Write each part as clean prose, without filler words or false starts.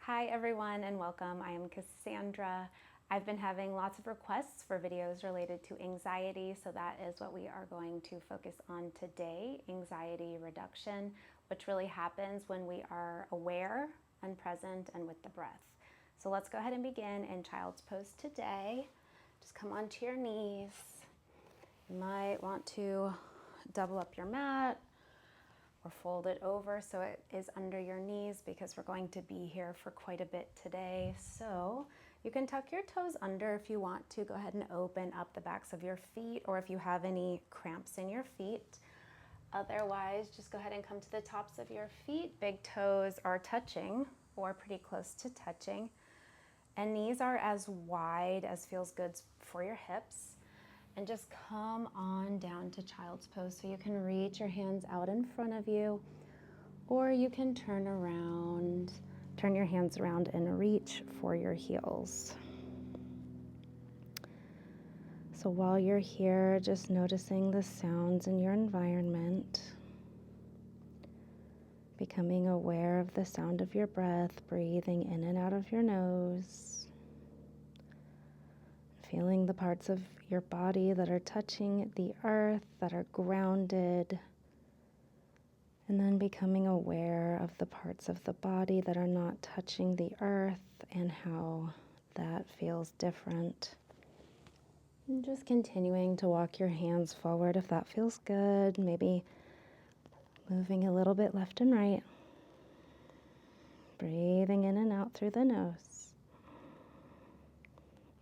Hi everyone and welcome. I am Cassandra. I've been having lots of requests for videos related to anxiety, so that is what we are going to focus on today, anxiety reduction, which really happens when we are aware and present and with the breath. So let's go ahead and begin in child's pose today. Just come onto your knees. You might want to double up your mat or fold it over so it is under your knees because we're going to be here for quite a bit today. So you can tuck your toes under if you want to. Go ahead and open up the backs of your feet, or if you have any cramps in your feet. Otherwise, just go ahead and come to the tops of your feet. Big toes are touching or pretty close to touching. And knees are as wide as feels good for your hips. And just come on down to child's pose. So you can reach your hands out in front of you, or you can turn your hands around and reach for your heels. So while you're here, just noticing the sounds in your environment, becoming aware of the sound of your breath, breathing in and out of your nose. Feeling the parts of your body that are touching the earth, that are grounded. And then becoming aware of the parts of the body that are not touching the earth and how that feels different. And just continuing to walk your hands forward if that feels good. Maybe moving a little bit left and right. Breathing in and out through the nose.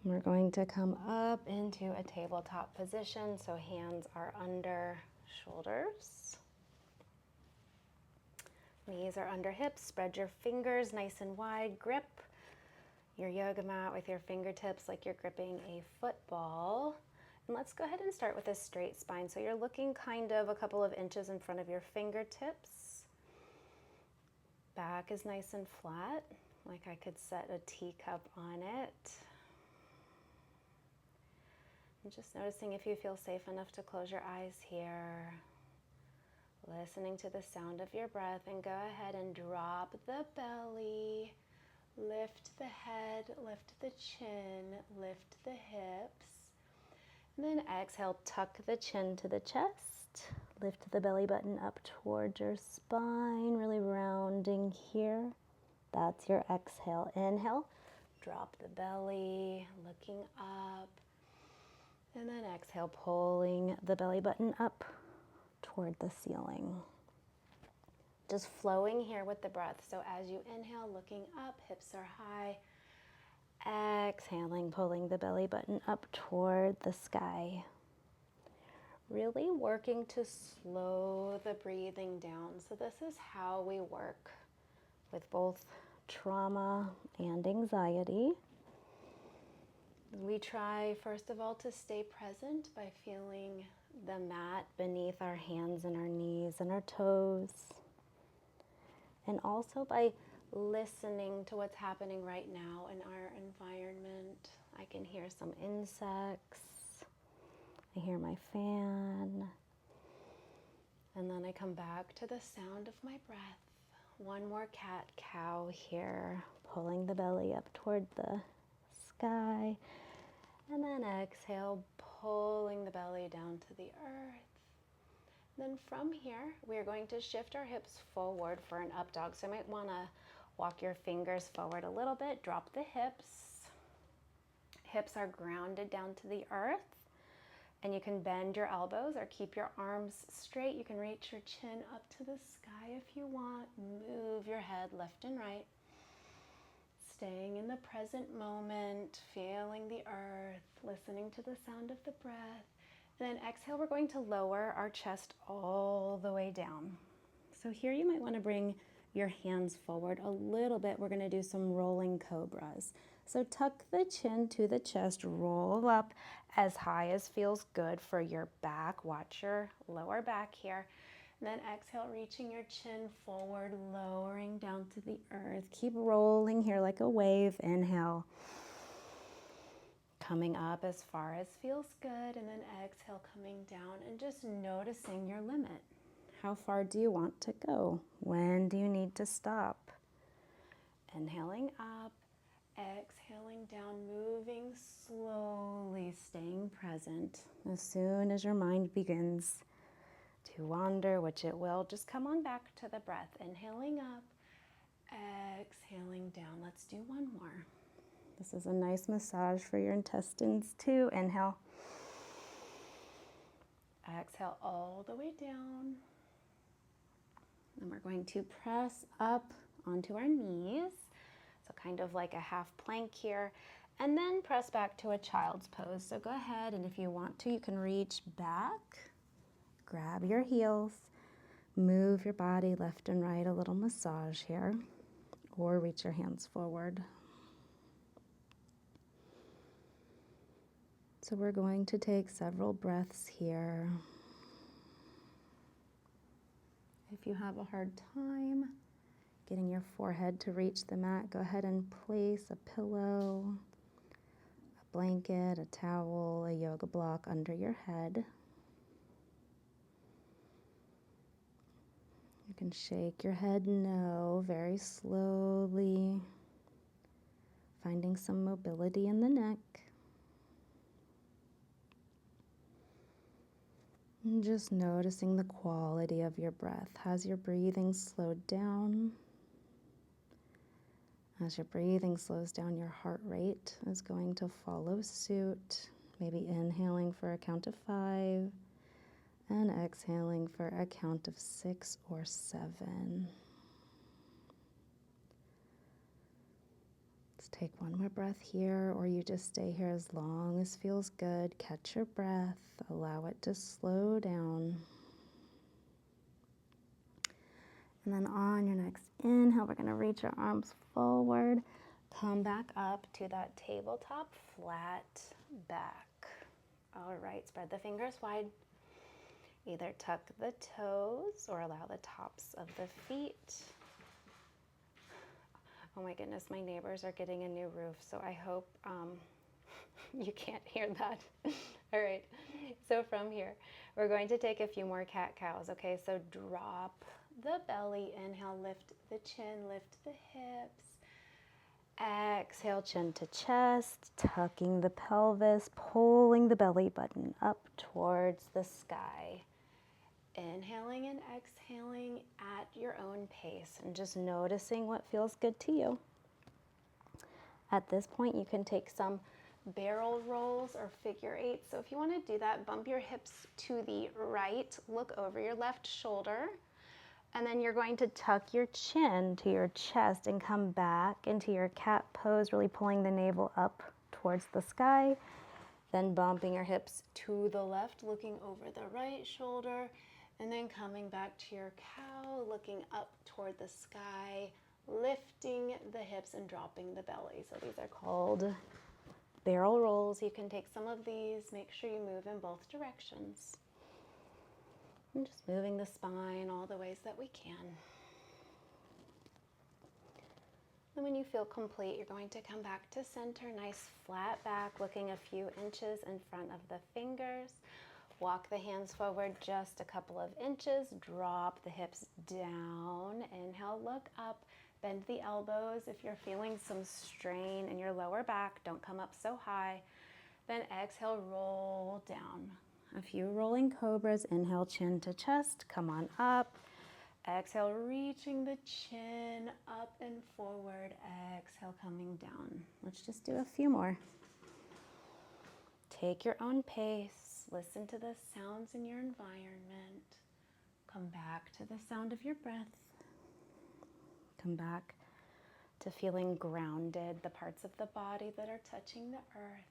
We're going to come up into a tabletop position, so hands are under shoulders. Knees are under hips. Spread your fingers nice and wide. Grip your yoga mat with your fingertips like you're gripping a football. And let's go ahead and start with a straight spine. So you're looking kind of a couple of inches in front of your fingertips. Back is nice and flat, like I could set a teacup on it. And just noticing if you feel safe enough to close your eyes here. Listening to the sound of your breath, and go ahead and drop the belly. Lift the head, lift the chin, lift the hips. And then exhale, tuck the chin to the chest. Lift the belly button up towards your spine, really rounding here. That's your exhale. Inhale, drop the belly, looking up. And then exhale, pulling the belly button up toward the ceiling. Just flowing here with the breath. So as you inhale, looking up, hips are high. Exhaling, pulling the belly button up toward the sky. Really working to slow the breathing down. So this is how we work with both trauma and anxiety. We try, first of all, to stay present by feeling the mat beneath our hands and our knees and our toes. And also by listening to what's happening right now in our environment. I can hear some insects. I hear my fan. And then I come back to the sound of my breath. One more cat-cow here, pulling the belly up toward the sky. And then exhale, pulling the belly down to the earth. Then from here, we're going to shift our hips forward for an up dog. So you might want to walk your fingers forward a little bit, drop the hips. Hips are grounded down to the earth. And you can bend your elbows or keep your arms straight. You can reach your chin up to the sky if you want. Move your head left and right. Staying in the present moment, feeling the earth, listening to the sound of the breath. And then exhale, we're going to lower our chest all the way down. So here you might want to bring your hands forward a little bit. We're going to do some rolling cobras. So tuck the chin to the chest, roll up as high as feels good for your back. Watch your lower back here. And then exhale, reaching your chin forward, lowering down to the earth. Keep rolling here like a wave. Inhale. Coming up as far as feels good. And then exhale, coming down and just noticing your limit. How far do you want to go? When do you need to stop? Inhaling up, exhaling down, moving slowly, staying present. As soon as your mind begins to wander, which it will, just come on back to the breath. Inhaling up, exhaling down. Let's do one more. This is a nice massage for your intestines too. Inhale. Exhale all the way down. And we're going to press up onto our knees. So kind of like a half plank here. And then press back to a child's pose. So go ahead, and if you want to, you can reach back, grab your heels, move your body left and right, a little massage here, or reach your hands forward. So we're going to take several breaths here. If you have a hard time getting your forehead to reach the mat, go ahead and place a pillow, a blanket, a towel, a yoga block under your head. You can shake your head no very slowly, finding some mobility in the neck. And just noticing the quality of your breath. Has your breathing slowed down? As your breathing slows down, your heart rate is going to follow suit. Maybe inhaling for a count of 5 and exhaling for a count of 6 or 7. Let's take one more breath here, or you just stay here as long as feels good. Catch your breath, allow it to slow down. And then on your next inhale, we're going to reach our arms forward. Come back up to that tabletop flat back. All right, spread the fingers wide. Either tuck the toes or allow the tops of the feet. Oh my goodness, my neighbors are getting a new roof, so I hope you can't hear that. All right, so from here, we're going to take a few more cat-cows, okay? So drop the belly, inhale, lift the chin, lift the hips. Exhale, chin to chest, tucking the pelvis, pulling the belly button up towards the sky. Inhaling and exhaling at your own pace and just noticing what feels good to you. At this point, you can take some barrel rolls or figure eights. So if you want to do that, bump your hips to the right, look over your left shoulder, and then you're going to tuck your chin to your chest and come back into your cat pose, really pulling the navel up towards the sky, then bumping your hips to the left, looking over the right shoulder, and then coming back to your cow, looking up toward the sky, lifting the hips and dropping the belly. So these are called barrel rolls. You can take some of these. Make sure you move in both directions. And just moving the spine all the ways that we can. Then when you feel complete, you're going to come back to center, nice flat back, looking a few inches in front of the fingers. Walk the hands forward just a couple of inches, drop the hips down, inhale, look up, bend the elbows. If you're feeling some strain in your lower back, don't come up so high. Then exhale, roll down. A few rolling cobras, inhale, chin to chest, come on up. Exhale, reaching the chin up and forward, exhale, coming down. Let's just do a few more. Take your own pace. Listen to the sounds in your environment. Come back to the sound of your breath. Come back to feeling grounded, the parts of the body that are touching the earth.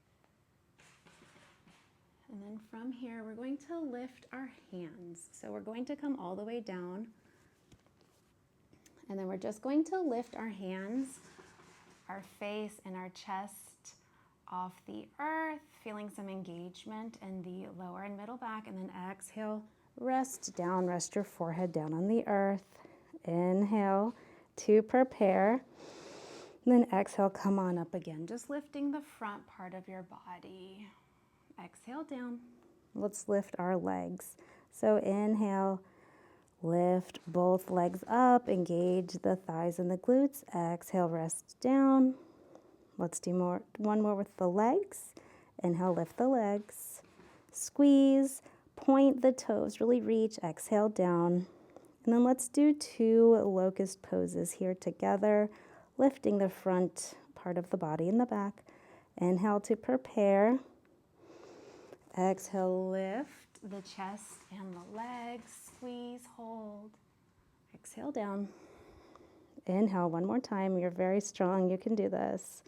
And then from here, we're going to lift our hands. So we're going to come all the way down. And then we're just going to lift our hands, our face and our chest off the earth, feeling some engagement in the lower and middle back, and then exhale, rest down, rest your forehead down on the earth. Inhale to prepare, and then exhale, come on up again, just lifting the front part of your body. Exhale down. Let's lift our legs. So inhale, Lift both legs up, engage the thighs and the glutes. Exhale, rest down. Let's do one more with the legs. Inhale, lift the legs. Squeeze, point the toes, really reach. Exhale, down. And then let's do 2 locust poses here together, lifting the front part of the body in the back. Inhale to prepare. Exhale, lift the chest and the legs. Squeeze, hold. Exhale, down. Inhale one more time. You're very strong. You can do this.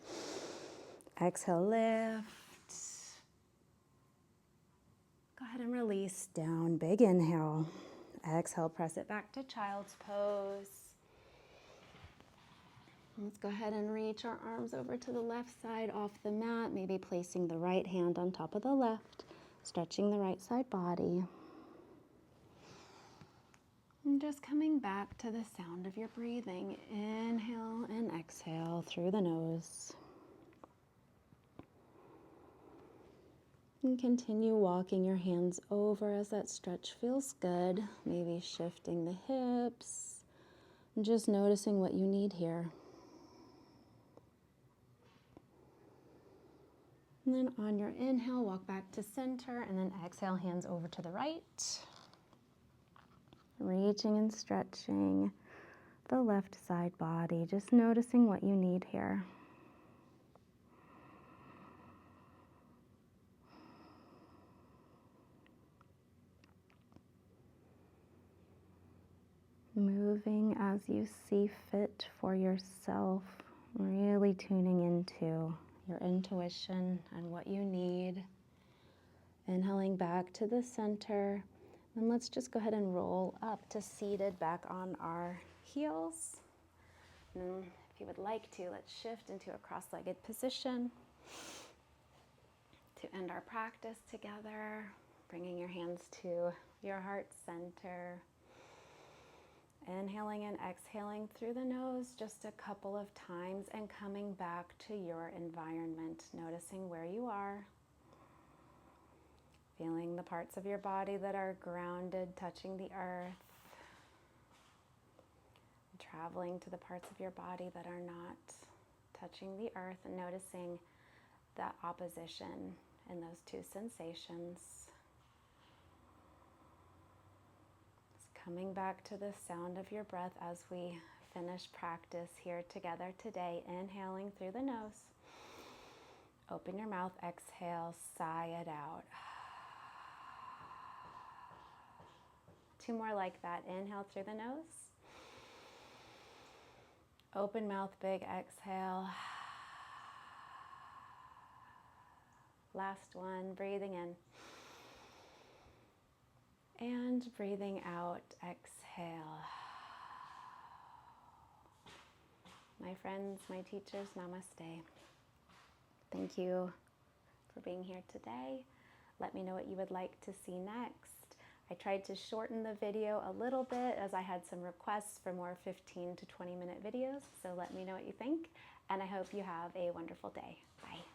Exhale, lift. Go ahead and release down. Big inhale. Exhale, press it back to child's pose. Let's go ahead and reach our arms over to the left side off the mat, maybe placing the right hand on top of the left, stretching the right side body. And just coming back to the sound of your breathing. Inhale and exhale through the nose. And continue walking your hands over as that stretch feels good. Maybe shifting the hips and just noticing what you need here. And then on your inhale, walk back to center, and then exhale, hands over to the right. Reaching and stretching the left side body, just noticing what you need here. Moving as you see fit for yourself, really tuning into your intuition and what you need. Inhaling back to the center. And let's just go ahead and roll up to seated back on our heels. And if you would like to, let's shift into a cross-legged position to end our practice together. Bringing your hands to your heart center. Inhaling and exhaling through the nose just a couple of times and coming back to your environment, noticing where you are. Feeling the parts of your body that are grounded, touching the earth. Traveling to the parts of your body that are not touching the earth and noticing that opposition in those two sensations. Coming back to the sound of your breath as we finish practice here together today. Inhaling through the nose. Open your mouth, exhale, sigh it out. 2 more like that. Inhale through the nose. Open mouth, big exhale. Last one, breathing in. And breathing out, exhale. My friends, my teachers, namaste. Thank you for being here today. Let me know what you would like to see next. I tried to shorten the video a little bit as I had some requests for more 15 to 20 minute videos. So let me know what you think. And I hope you have a wonderful day. Bye.